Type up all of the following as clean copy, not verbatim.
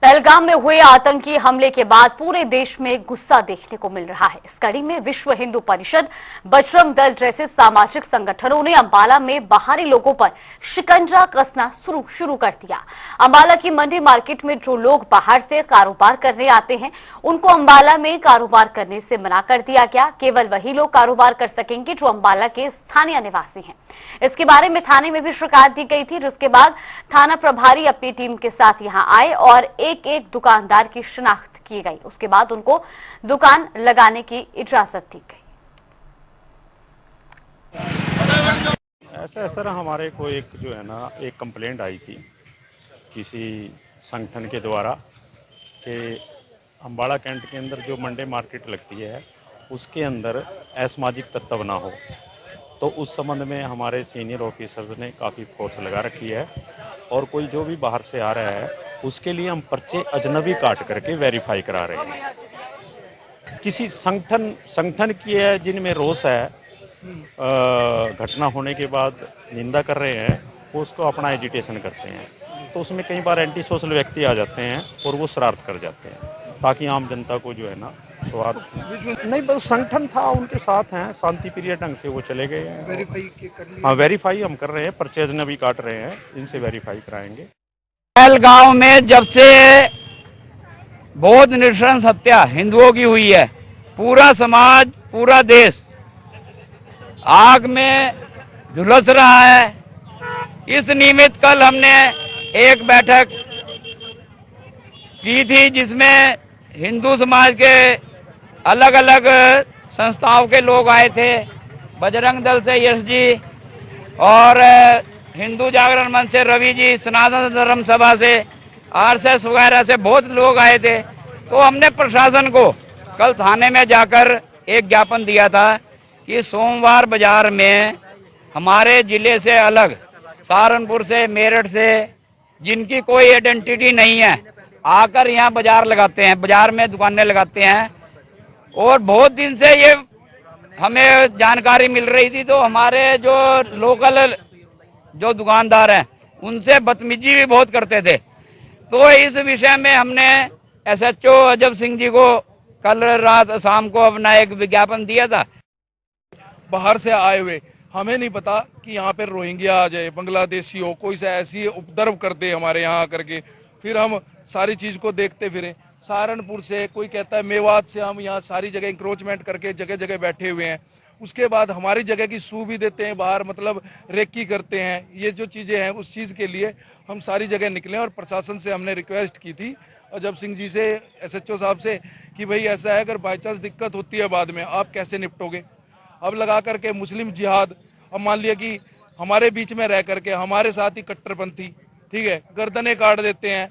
पहलगाम में हुए आतंकी हमले के बाद पूरे देश में गुस्सा देखने को मिल रहा है। इस कड़ी में विश्व हिंदू परिषद, बजरंग दल जैसे सामाजिक संगठनों ने अंबाला में बाहरी लोगों पर शिकंजा कसना शुरू कर दिया। अंबाला की मंडी मार्केट में जो लोग बाहर से कारोबार करने आते हैं, उनको अंबाला में कारोबार करने से मना कर दिया गया। केवल वही लोग कारोबार कर सकेंगे जो अंबाला के स्थानीय निवासी हैं। इसके बारे में थाने में भी शिकायत दी गई थी, जिसके बाद थाना प्रभारी अपनी टीम के साथ यहां आए और एक एक दुकानदार की शिनाख्त की गई। उसके बाद उनको दुकान लगाने की इजाजत दी गई। ऐसा सर हमारे को एक जो है ना एक कंप्लेंट आई थी किसी संगठन के द्वारा कि अंबाला कैंट के अंदर जो मंडे मार्केट लगती है उसके अंदर असामाजिक तत्व ना हो। तो उस संबंध में हमारे सीनियर ऑफिसर्स ने काफ़ी फोर्स लगा रखी है और कोई जो भी बाहर से आ रहा है उसके लिए हम पर्चे अजनबी काट करके वेरीफाई करा रहे हैं। किसी संगठन की है जिनमें रोष है, घटना होने के बाद निंदा कर रहे हैं, वो उसको अपना एजिटेशन करते हैं, तो उसमें कई बार एंटी सोशल व्यक्ति आ जाते हैं और वो शरारत कर जाते हैं ताकि आम जनता को जो है ना स्वार्थ नहीं, बस संगठन था उनके साथ हैं, शांति प्रिय ढंग से वो चले गए हैं। हाँ, वेरीफाई हम कर रहे हैं, परचेज न भी काट रहे हैं, इनसे वेरीफाई कराएंगे। पहलगाम में जब से बहुत नृशंस हत्या हिंदुओं की हुई है, पूरा समाज, पूरा देश आग में झुलस रहा है। इस निमित्त कल हमने एक बैठक की थी जिसमें हिंदू समाज के अलग अलग संस्थाओं के लोग आए थे। बजरंग दल से यश जी और हिंदू जागरण मंच से रवि जी, सनातन धर्म सभा से आरएसएस वगैरह से बहुत लोग आए थे। तो हमने प्रशासन को कल थाने में जाकर एक ज्ञापन दिया था कि सोमवार बाजार में हमारे जिले से अलग सहारनपुर से, मेरठ से, जिनकी कोई आइडेंटिटी नहीं है, आकर यहाँ बाजार लगाते हैं, बाजार में दुकानें लगाते हैं। और बहुत दिन से ये हमें जानकारी मिल रही थी, तो हमारे जो लोकल जो दुकानदार हैं उनसे बदतमीजी भी बहुत करते थे। तो इस विषय में हमने एसएचओ अजब सिंह जी को कल रात शाम को अपना एक विज्ञापन दिया था। बाहर से आए हुए, हमें नहीं पता कि यहाँ पे रोहिंग्या आ जाए, बांग्लादेशी हो, कोई सा ऐसी उपद्रव कर दे हमारे यहाँ आकर के, फिर हम सारी चीज को देखते फिरे। सहारनपुर से कोई कहता है मेवात से, हम यहाँ सारी जगह इंक्रोचमेंट करके जगह जगह बैठे हुए हैं। उसके बाद हमारी जगह की सू भी देते हैं बाहर, मतलब रेकी करते हैं। ये जो चीज़ें हैं उस चीज़ के लिए हम सारी जगह निकले और प्रशासन से हमने रिक्वेस्ट की थी अजब सिंह जी से, एसएचओ साहब से, कि भाई ऐसा है अगर बाई चांस दिक्कत होती है बाद में आप कैसे निपटोगे। अब लगा करके मुस्लिम जिहाद, अब मान लिया कि हमारे बीच में रह करके हमारे साथ ही कट्टरपंथी, ठीक है, गर्दनें काट देते हैं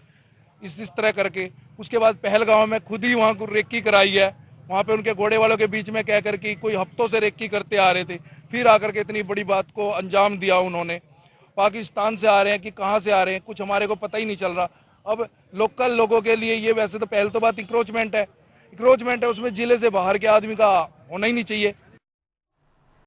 इस तरह करके। उसके बाद पहलगाम में खुद ही वहाँ को रेकी कराई है, वहाँ पे उनके घोड़े वालों के बीच में कह कर कि कोई हफ्तों से रेकी करते आ रहे थे, फिर आकर के इतनी बड़ी बात को अंजाम दिया उन्होंने। पाकिस्तान से आ रहे हैं कि कहाँ से आ रहे हैं कुछ हमारे को पता ही नहीं चल रहा। अब लोकल लोगों के लिए ये वैसे तो पहले तो बात इंक्रोचमेंट है, उसमें जिले से बाहर के आदमी का होना ही नहीं चाहिए।